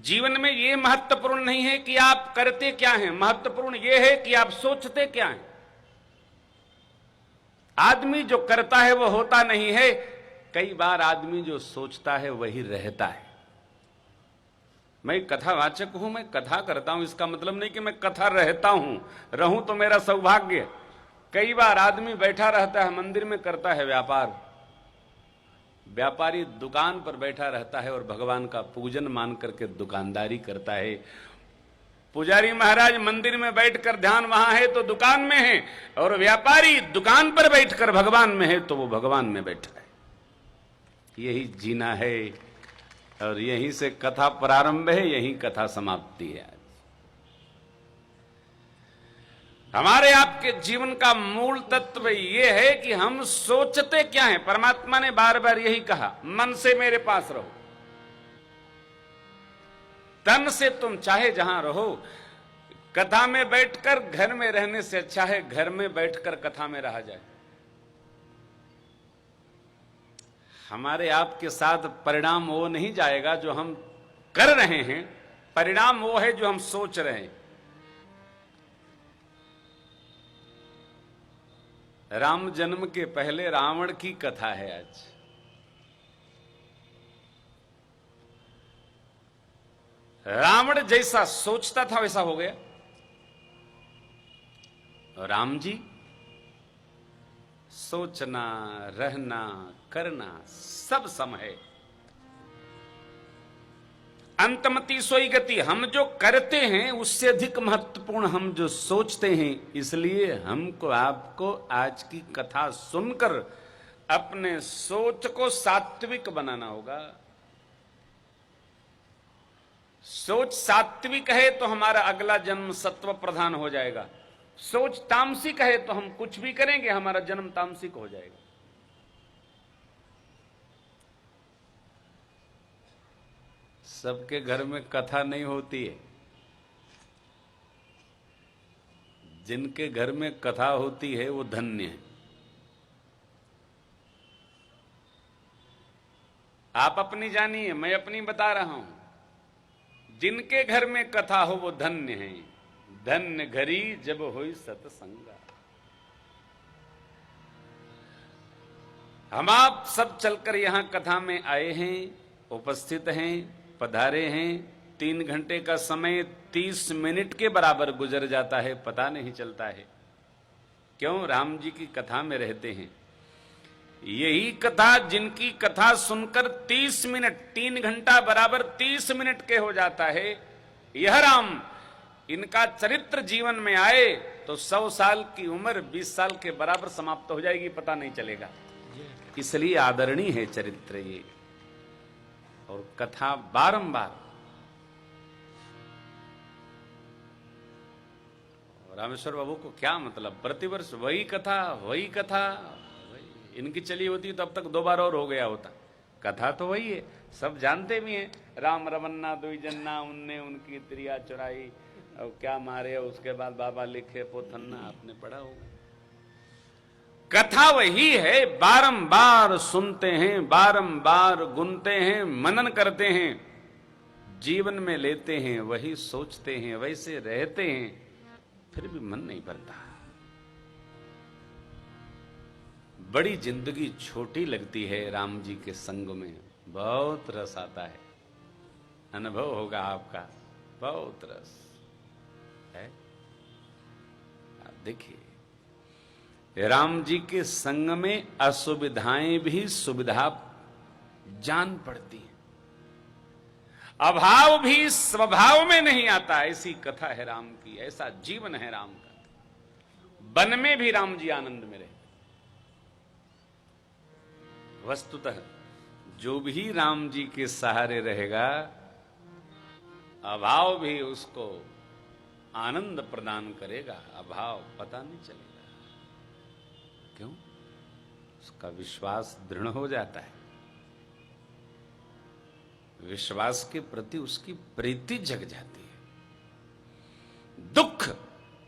जीवन में ये महत्वपूर्ण नहीं है कि आप करते क्या हैं, महत्वपूर्ण ये है कि आप सोचते क्या हैं। आदमी जो करता है वो होता नहीं है, कई बार आदमी जो सोचता है वही रहता है। मैं कथावाचक हूं, मैं कथा करता हूं, इसका मतलब नहीं कि मैं कथा रहता हूं, रहूं तो मेरा सौभाग्य। कई बार आदमी बैठा रहता है, मंदिर में करता है व्यापार, व्यापारी दुकान पर बैठा रहता है और भगवान का पूजन मान करके दुकानदारी करता है। पुजारी महाराज मंदिर में बैठकर ध्यान वहां है तो दुकान में है, और व्यापारी दुकान पर बैठकर भगवान में है तो वो भगवान में बैठा है। यही जीना है, और यहीं से कथा प्रारंभ है, यहीं कथा समाप्ति है। हमारे आपके जीवन का मूल तत्व यह है कि हम सोचते क्या हैं। परमात्मा ने बार बार यही कहा, मन से मेरे पास रहो। तन से तुम चाहे जहां रहो। कथा में बैठकर घर में रहने से अच्छा है घर में बैठकर कथा में रहा जाए। हमारे आपके साथ परिणाम वो नहीं जाएगा जो हम कर रहे हैं, परिणाम वो है जो हम सोच रहे हैं। राम जन्म के पहले रावण की कथा है आज। रावण जैसा सोचता था वैसा हो गया। राम जी सोचना, रहना, करना सब सम है। अंतमति सोई गति। हम जो करते हैं उससे अधिक महत्वपूर्ण हम जो सोचते हैं। इसलिए हमको आपको आज की कथा सुनकर अपने सोच को सात्विक बनाना होगा। सोच सात्विक है तो हमारा अगला जन्म सत्व प्रधान हो जाएगा। सोच तामसिक है तो हम कुछ भी करेंगे, हमारा जन्म तामसिक हो जाएगा। सबके घर में कथा नहीं होती है। जिनके घर में कथा होती है वो धन्य है। आप अपनी जानिए, मैं अपनी बता रहा हूं। जिनके घर में कथा हो वो धन्य है। धन्य घरी जब होई सत्संगा। हम आप सब चलकर यहां कथा में आए हैं, उपस्थित हैं, पधारे हैं। 3 घंटे का समय 30 मिनट के बराबर गुजर जाता है, पता नहीं चलता है। क्यों? राम जी की कथा में रहते हैं। यही कथा, जिनकी कथा सुनकर 30 मिनट, 3 घंटा बराबर 30 मिनट के हो जाता है, यह राम, इनका चरित्र जीवन में आए तो 100 साल की उम्र 20 साल के बराबर समाप्त हो जाएगी, पता नहीं चलेगा। इसलिए आदरणीय है चरित्र ये। और कथा बारंबार। रामेश्वर बाबू को क्या मतलब, प्रतिवर्ष वही कथा वही कथा वही। इनकी चली होती तो अब तक 2 बार और हो गया होता। कथा तो वही है, सब जानते भी हैं। राम रवन्ना दुई जन्ना, उनने उनकी त्रिया चुराई, और क्या मारे, उसके बाद बाबा लिखे पोथन्ना, आपने पढ़ा होगा। कथा वही है, बारंबार सुनते हैं, बारंबार गुनते हैं, मनन करते हैं, जीवन में लेते हैं, वही सोचते हैं, वैसे रहते हैं, फिर भी मन नहीं भरता। बड़ी जिंदगी छोटी लगती है राम जी के संग में। बहुत रस आता है, अनुभव होगा आपका, बहुत रस है। आप देखिए, राम जी के संग में असुविधाएं भी सुविधा जान पड़ती हैं। अभाव भी स्वभाव में नहीं आता। ऐसी कथा है राम की, ऐसा जीवन है राम का। वन में भी राम जी आनंद में रहे। वस्तुतः जो भी राम जी के सहारे रहेगा, अभाव भी उसको आनंद प्रदान करेगा। अभाव पता नहीं चलेगा। क्यों? उसका विश्वास दृढ़ हो जाता है। विश्वास के प्रति उसकी प्रीति जग जाती है। दुख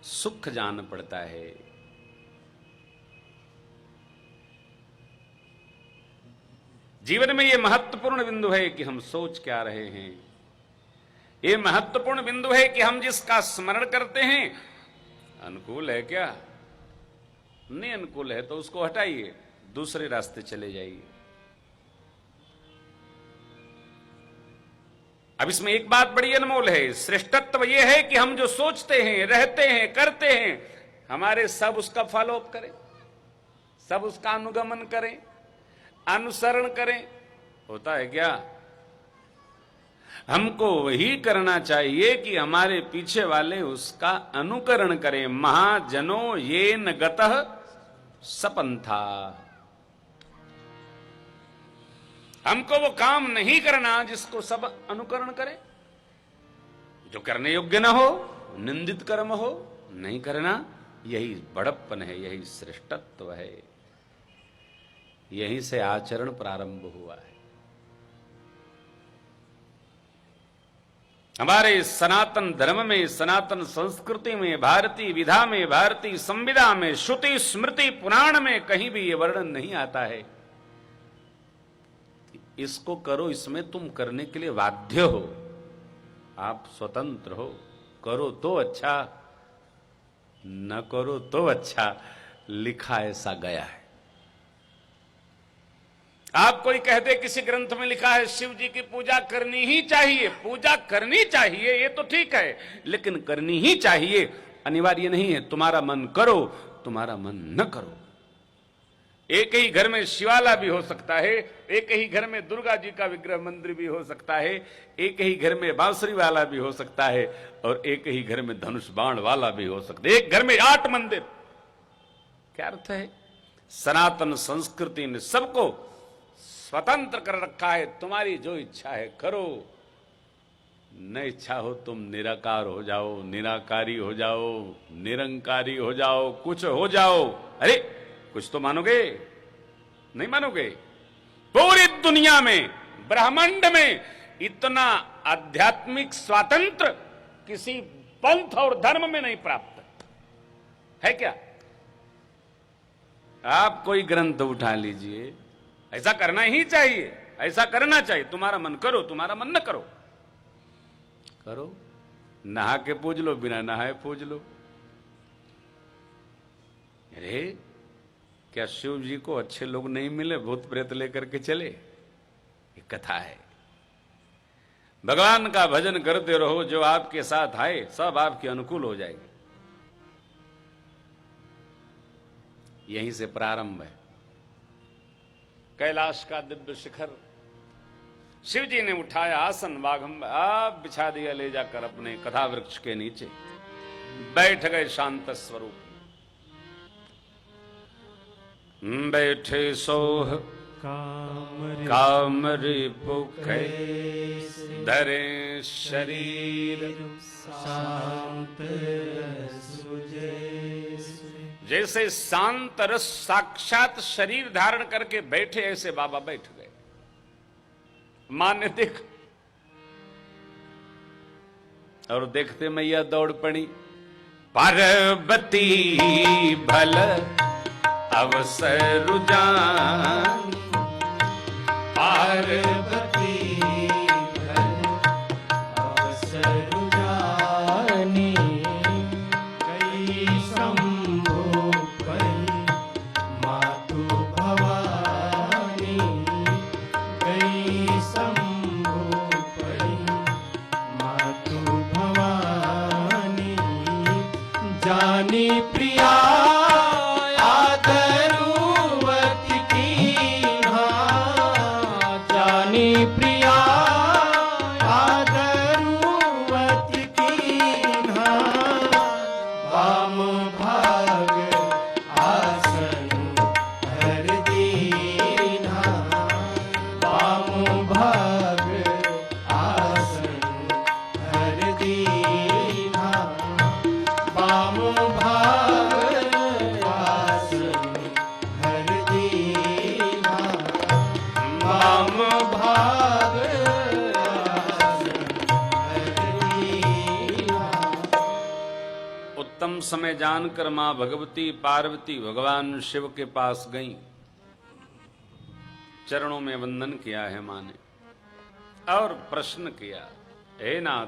सुख जान पड़ता है। जीवन में यह महत्वपूर्ण बिंदु है कि हम सोच क्या रहे हैं, ये महत्वपूर्ण बिंदु है कि हम जिसका स्मरण करते हैं अनुकूल है क्या, नहीं अनुकूल है तो उसको हटाइए, दूसरे रास्ते चले जाइए। अब इसमें एक बात बड़ी अनमोल है, श्रेष्ठत्व यह है कि हम जो सोचते हैं, रहते हैं, करते हैं, हमारे सब उसका फॉलोअप करें, सब उसका अनुगमन करें, अनुसरण करें। होता है क्या? हमको वही करना चाहिए कि हमारे पीछे वाले उसका अनुकरण करें। महाजनो येन गतः सपंथा। हमको वो काम नहीं करना जिसको सब अनुकरण करें, जो करने योग्य न हो, निंदित कर्म हो, नहीं करना। यही बड़प्पन है, यही श्रेष्ठत्व है, यहीं से आचरण प्रारंभ हुआ है। हमारे सनातन धर्म में, सनातन संस्कृति में, भारतीय विधा में, भारतीय संविधा में, श्रुति स्मृति पुराण में कहीं भी यह वर्णन नहीं आता है कि इसको करो, इसमें तुम करने के लिए बाध्य हो, आप स्वतंत्र हो, करो तो अच्छा, न करो तो अच्छा। लिखा ऐसा गया है। आप कोई कह दे किसी ग्रंथ में लिखा है शिव जी की पूजा करनी ही चाहिए, पूजा करनी चाहिए, ये तो ठीक है, लेकिन करनी ही चाहिए अनिवार्य नहीं है। तुम्हारा मन करो, तुम्हारा मन न करो। एक ही घर में शिवाला भी हो सकता है, एक ही घर में दुर्गा जी का विग्रह मंदिर भी हो सकता है, एक ही घर में बांसुरी वाला भी हो सकता है, और एक ही घर में धनुष बाण वाला भी हो सकता है। एक घर में 8 मंदिर, क्या अर्थ है? सनातन संस्कृति ने सबको स्वतंत्र कर रखा है। तुम्हारी जो इच्छा है करो, न इच्छा हो तुम निराकार हो जाओ, निराकारी हो जाओ, निरंकारी हो जाओ, कुछ हो जाओ। अरे कुछ तो मानोगे? नहीं मानोगे। पूरी दुनिया में, ब्रह्मांड में इतना आध्यात्मिक स्वातंत्र किसी पंथ और धर्म में नहीं प्राप्त है क्या? आप कोई ग्रंथ उठा लीजिए, ऐसा करना ही चाहिए, ऐसा करना चाहिए। तुम्हारा मन करो, तुम्हारा मन न करो, करो। नहा के पूज लो, बिना नहाए पूज लो। अरे क्या शिव जी को अच्छे लोग नहीं मिले, भूत प्रेत लेकर के चले? ये कथा है। भगवान का भजन करते रहो, जो आपके साथ आए सब आपके अनुकूल हो जाएंगे। यहीं से प्रारंभ है। कैलाश का दिव्य शिखर शिव जी ने उठाया, आसन बाघंबर आप बिछा दिया, ले जाकर अपने कथा वृक्ष के नीचे बैठ गए शांत स्वरूप। बैठे सोह कामरी भूखे, धरे शरीर शांत जैसे शांत रस साक्षात शरीर धारण करके बैठे, ऐसे बाबा बैठ गए। मां ने देख और देखते मैया दौड़ पड़ी। पार्वती भल अवसर जान, पार्वती भल अवसर जानी, कई शंभु परी मातु भवानी, कई शंभु परी मातु भवानी, जानी प्रिया समय जानकर मां भगवती पार्वती भगवान शिव के पास गईं। चरणों में वंदन किया है मां ने और प्रश्न किया, हे नाथ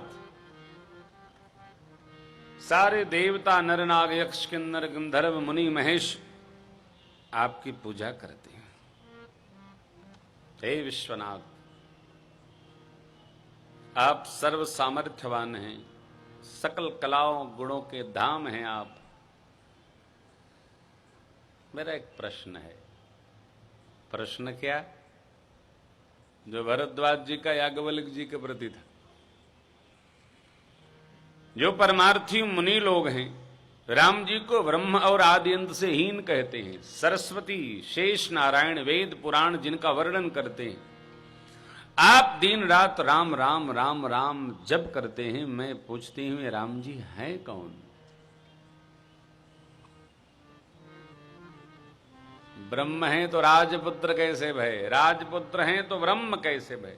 सारे देवता नर नाग यक्ष किन्नर गंधर्व मुनि महेश आपकी पूजा करते हैं। हे विश्वनाथ, आप सर्व सामर्थ्यवान हैं, सकल कलाओं गुणों के धाम हैं आप। मेरा एक प्रश्न है। प्रश्न क्या? जो भरद्वाज जी का याज्ञवल्क्य जी के प्रति था। जो परमार्थी मुनि लोग हैं, राम जी को ब्रह्म और आदि अंत से हीन कहते हैं, सरस्वती शेष नारायण वेद पुराण जिनका वर्णन करते हैं, आप दिन रात राम राम राम राम जप करते हैं। मैं पूछती हूं, राम जी हैं कौन? ब्रह्म हैं तो राजपुत्र कैसे भय, राजपुत्र हैं तो ब्रह्म कैसे भय?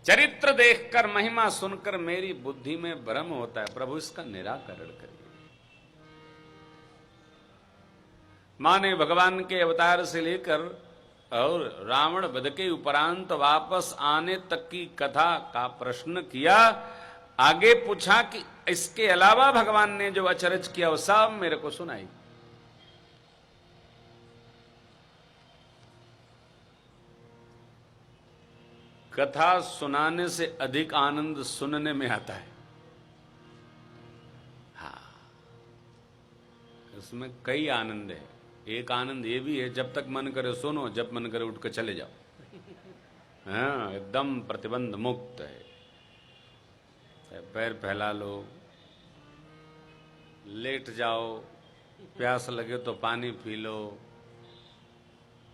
चरित्र देखकर महिमा सुनकर मेरी बुद्धि में भ्रम होता है। प्रभु इसका निराकरण करिए। माने भगवान के अवतार से लेकर और रावण वध के उपरांत वापस आने तक की कथा का प्रश्न किया। आगे पूछा कि इसके अलावा भगवान ने जो अचरज किया वो सब मेरे को सुनाई। कथा सुनाने से अधिक आनंद सुनने में आता है। हाँ, इसमें कई आनंद है। एक आनंद ये भी है, जब तक मन करे सुनो, जब मन करे उठ के चले जाओ। हाँ, एकदम प्रतिबंध मुक्त है। पैर फैला लो, लेट जाओ, प्यास लगे तो पानी पी लो,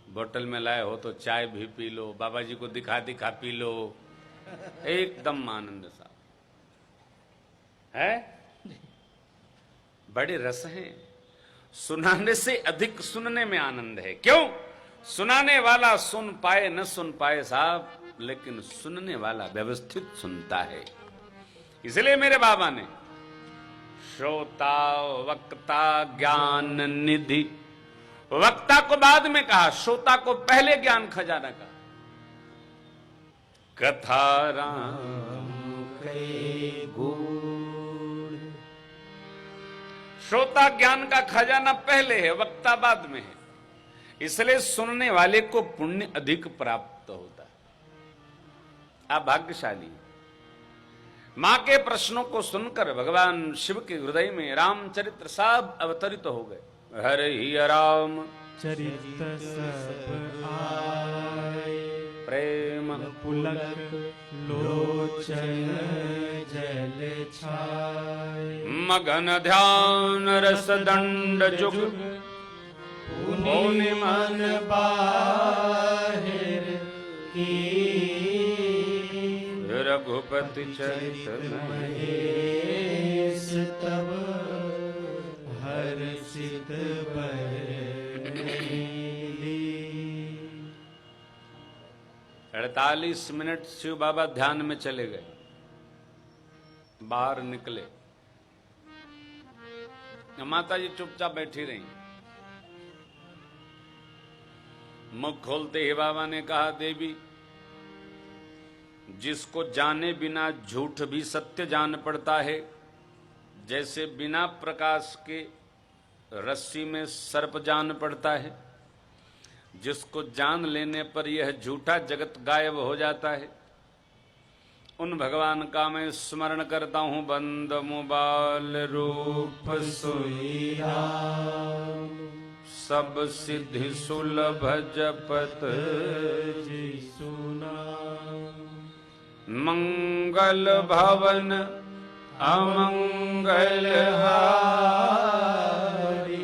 बोतल में लाए हो तो चाय भी पी लो, बाबा जी को दिखा दिखा पी लो। एकदम आनंद सा है। बड़े रस हैं। सुनाने से अधिक सुनने में आनंद है। क्यों? सुनाने वाला सुन पाए न सुन पाए साहब, लेकिन सुनने वाला व्यवस्थित सुनता है। इसलिए मेरे बाबा ने श्रोता वक्ता ज्ञान निधि, वक्ता को बाद में कहा, श्रोता को पहले ज्ञान खजाना कहा। कथा राम के गुण, श्रोता ज्ञान का खजाना पहले है, वक्ता बाद में है। इसलिए सुनने वाले को पुण्य अधिक प्राप्त होता है। आप भाग्यशाली हैं। मां के प्रश्नों को सुनकर भगवान शिव के हृदय में रामचरित्र सब अवतरित हो गए। हरे ही राम चरित सब आए, प्रेम पुलक लोचन जल छाए। मगन ध्यान रस दंड जुग, पुनि मन बाहिर की। रघुपति चरित महेश तब हर्षित बरनेली। 48 मिनट शिव बाबा ध्यान में चले गए। बाहर निकले, माता जी चुपचाप बैठी रही। मुख खोलते ही बाबा ने कहा, देवी, जिसको जाने बिना झूठ भी सत्य जान पड़ता है, जैसे बिना प्रकाश के रस्सी में सर्प जान पड़ता है, जिसको जान लेने पर यह झूठा जगत गायब हो जाता है, उन भगवान का मैं स्मरण करता हूं। बंद मुबाल रूप सोई राम, सब सिद्धि सुलभ जपत जी सुना। मंगल भवन अमंगल हारी,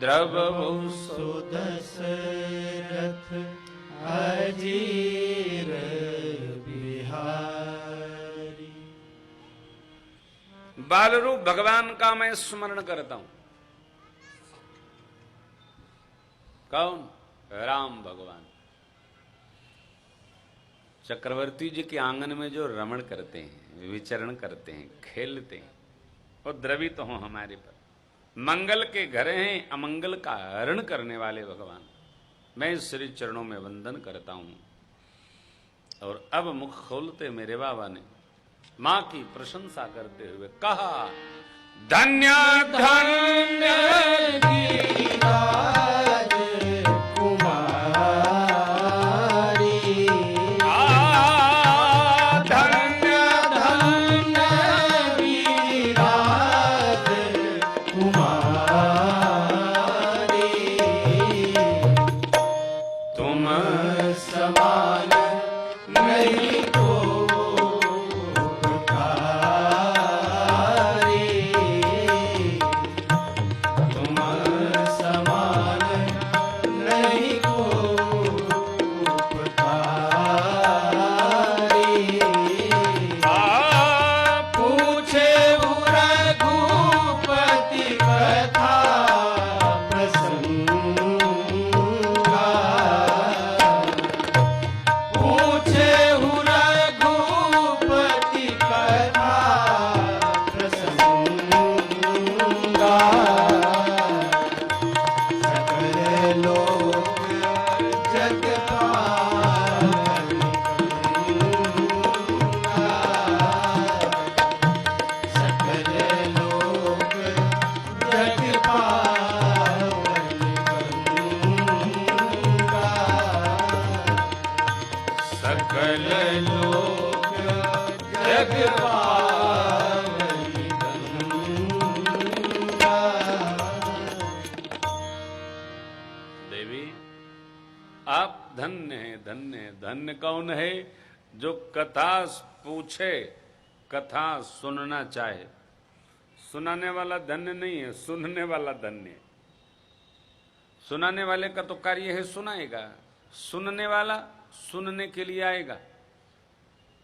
द्रवहु सुदशरथ अजीर बिहारी। बाल रूप भगवान का मैं स्मरण करता हूं। कौन? राम भगवान। चक्रवर्ती जी के आंगन में जो रमण करते हैं, विचरण करते हैं, खेलते हैं, और द्रवित तो हो हमारे पर। मंगल के घर हैं, अमंगल का हरण करने वाले भगवान, मैं श्री चरणों में वंदन करता हूं। और अब मुख खोलते मेरे बाबा ने मां की प्रशंसा करते हुए कहा, धन्य धन्य गिरिराज कुमारी। धन्य धन्य गिरिराज कुमारी। तुम समान नहीं को तुम समान नहीं को पूछे रघुपति कथा प्रसंगा। पूछे रघुपति कथा प्रसंगा। सकल लोक जग सकल लोक जग सकल लोक जग देवी, आप धन्य हैं, धन्य हैं। धन्य कौन है? जो कथा पूछे, कथा सुनना चाहे। सुनाने वाला धन्य नहीं है, सुनने वाला धन्य है। सुनाने वाले का तो कार्य है सुनाएगा, सुनने वाला सुनने के लिए आएगा।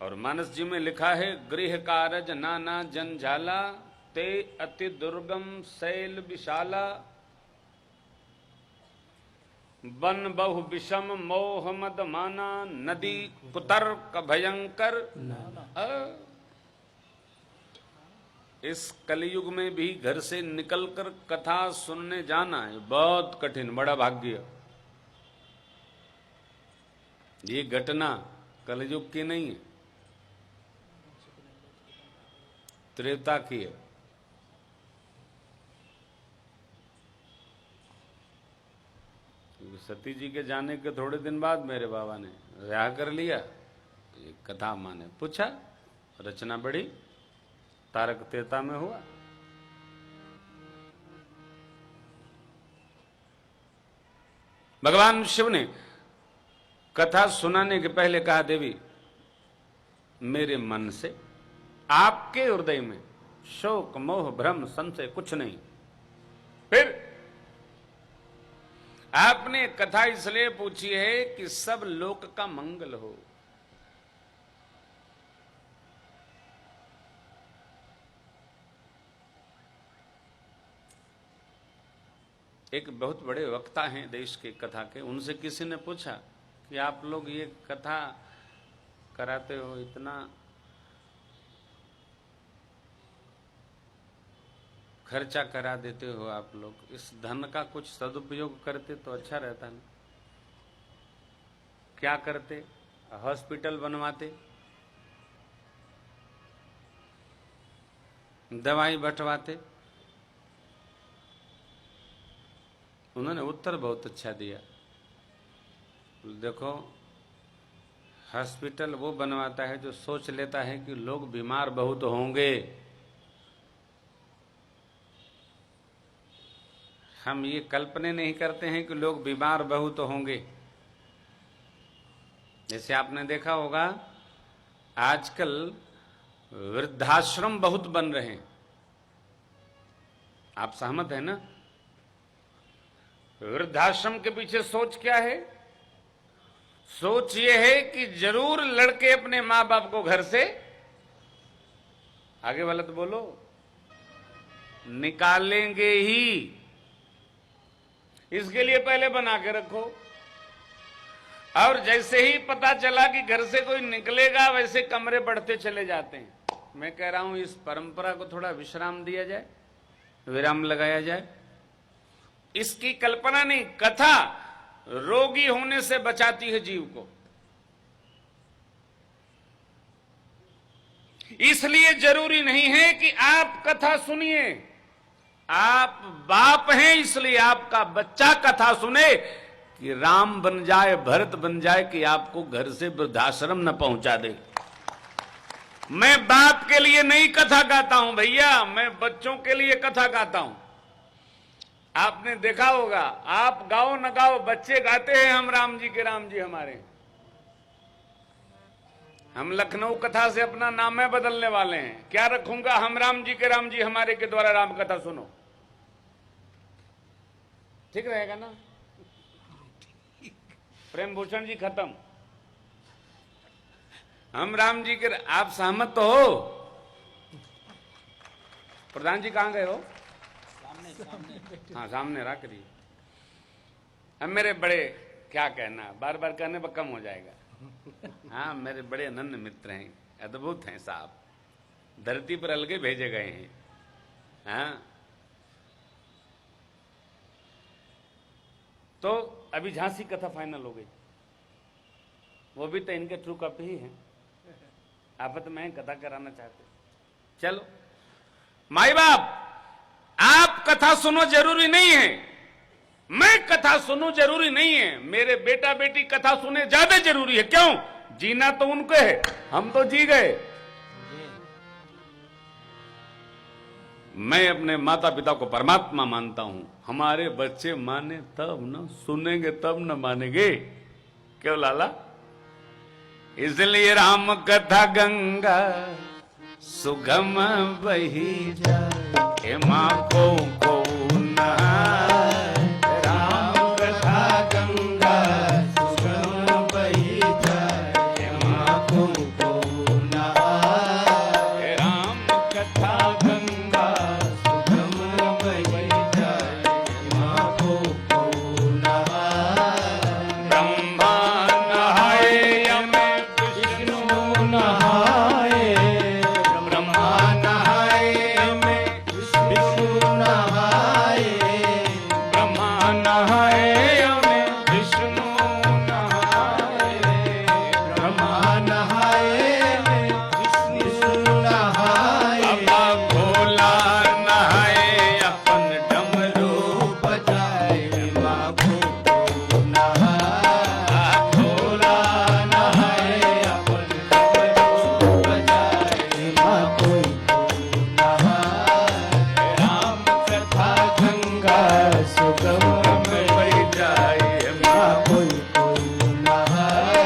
और मानस जी में लिखा है, गृह कारज नाना जंझाला, ते अति दुर्गम शैल विशाला, वन बहु विषम मोह मद माना, नदी कुतर्क भयंकर। इस कलयुग में भी घर से निकलकर कथा सुनने जाना है बहुत कठिन, बड़ा भाग्य। ये घटना कलयुग की नहीं है, त्रेता की है। सती जी के जाने के थोड़े दिन बाद मेरे बाबा ने ब्याह कर लिया। ये कथा माने पूछा, रचना बढ़ी, तारक त्रेता में हुआ। भगवान शिव ने कथा सुनाने के पहले कहा, देवी मेरे मन से, आपके हृदय में शोक मोह भ्रम संशय कुछ नहीं। फिर आपने कथा इसलिए पूछी है कि सब लोक का मंगल हो। एक बहुत बड़े वक्ता हैं देश के कथा के, उनसे किसी ने पूछा कि आप लोग ये कथा कराते हो, इतना खर्चा करा देते हो आप लोग, इस धन का कुछ सदुपयोग करते तो अच्छा रहता ना। क्या करते? हॉस्पिटल बनवाते, दवाई बंटवाते। उन्होंने उत्तर बहुत अच्छा दिया, देखो हॉस्पिटल वो बनवाता है जो सोच लेता है कि लोग बीमार बहुत होंगे, हम ये कल्पना नहीं करते हैं कि लोग बीमार बहुत होंगे। जैसे आपने देखा होगा आजकल वृद्धाश्रम बहुत बन रहे हैं, आप सहमत है ना? वृद्धाश्रम के पीछे सोच क्या है? सोच ये है कि जरूर लड़के अपने मां बाप को घर से, आगे वाला तो बोलो, निकालेंगे ही। इसके लिए पहले बना के रखो, और जैसे ही पता चला कि घर से कोई निकलेगा वैसे कमरे बढ़ते चले जाते हैं। मैं कह रहा हूं इस परंपरा को थोड़ा विश्राम दिया जाए, विराम लगाया जाए। इसकी कल्पना नहीं, कथा रोगी होने से बचाती है जीव को। इसलिए जरूरी नहीं है कि आप कथा सुनिए। आप बाप हैं इसलिए आपका बच्चा कथा सुने कि राम बन जाए, भरत बन जाए, कि आपको घर से वृद्धाश्रम न पहुंचा दे। मैं बाप के लिए नहीं कथा गाता हूं भैया, मैं बच्चों के लिए कथा गाता हूं। आपने देखा होगा, आप गाओ न गाओ, बच्चे गाते हैं हम राम जी के राम जी हमारे। हम लखनऊ कथा से अपना नाम है बदलने वाले हैं। क्या रखूंगा? हम राम जी के राम जी हमारे के द्वारा राम कथा सुनो। ठीक रहेगा ना? प्रेम भूषण जी खत्म। हम राम जी के, आप सहमत तो हो? प्रधान जी कहां गए हो? हाँ सामने रख दी। अब मेरे बड़े, क्या कहना, बार बार कहने पर कम हो जाएगा। हाँ मेरे बड़े अनन्य मित्र हैं, अद्भुत हैं साहब, धरती पर अलगे भेजे गए हैं। हाँ तो अभी झांसी कथा फाइनल हो गई, वो भी तो इनके ट्रू कॉपी ही है। आप तो मैं कथा कराना चाहते। चलो माई बाप, आप कथा सुनो जरूरी नहीं है, मैं कथा सुनूं जरूरी नहीं है, मेरे बेटा बेटी कथा सुने ज्यादा जरूरी है। क्यों? जीना तो उनको है, हम तो जी गए। मैं अपने माता पिता को परमात्मा मानता हूं, हमारे बच्चे माने तब न, सुनेंगे तब न मानेंगे। क्यों लाला? इसलिए राम कथा गंगा सुगम बही जाए, मां को नहाए। राम कथा गंगा सुगम बही जाए, मां को नहाए। राम कथा गंगा सुगम बही जाए, मां को नहाए। ब्रह्मा नहाए यम विष्णु नहाए, ब्रह्मा नहाए में विष्णु नहाए। ब्रह्मा नहाए में विष्णु नहाए, ब्रह्मा नहाए में विष्णु नहाए। बाबा भोला नहाए अपन डमरू बजाए, मां को नहाए। भोला नहाए अपन डमरू बजाए, मां को नहाए। राम कथा गंगा सुगम बही जाए, मां को नहाए।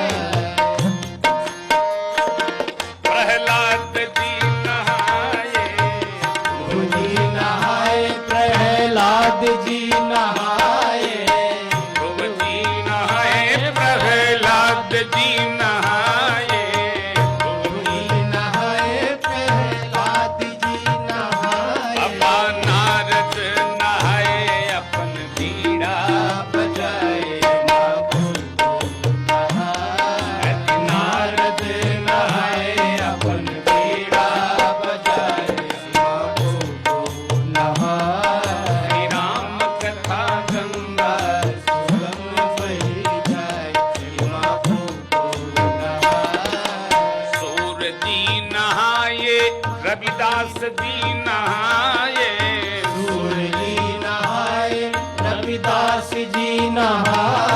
प्रहलाद जी नहाए, जी नहाए, प्रहलाद जी नहाए। ध्रुव जी नहाए, प्रहलाद जी नहाए। जी नहाए, प्रहलाद जी नहाए। बाबा नारद नहाए अपन बीड़ा बजाए, मां को नहाए। नारद नहाए अपन बीड़ा बजाए, मां को नहाए। राम कथा गंगा सुगम बही जाए, मां को नहाए। सूर जी नहाए, रविदास जी नहाए। सूर जी नहाए, रविदास जी नहाए।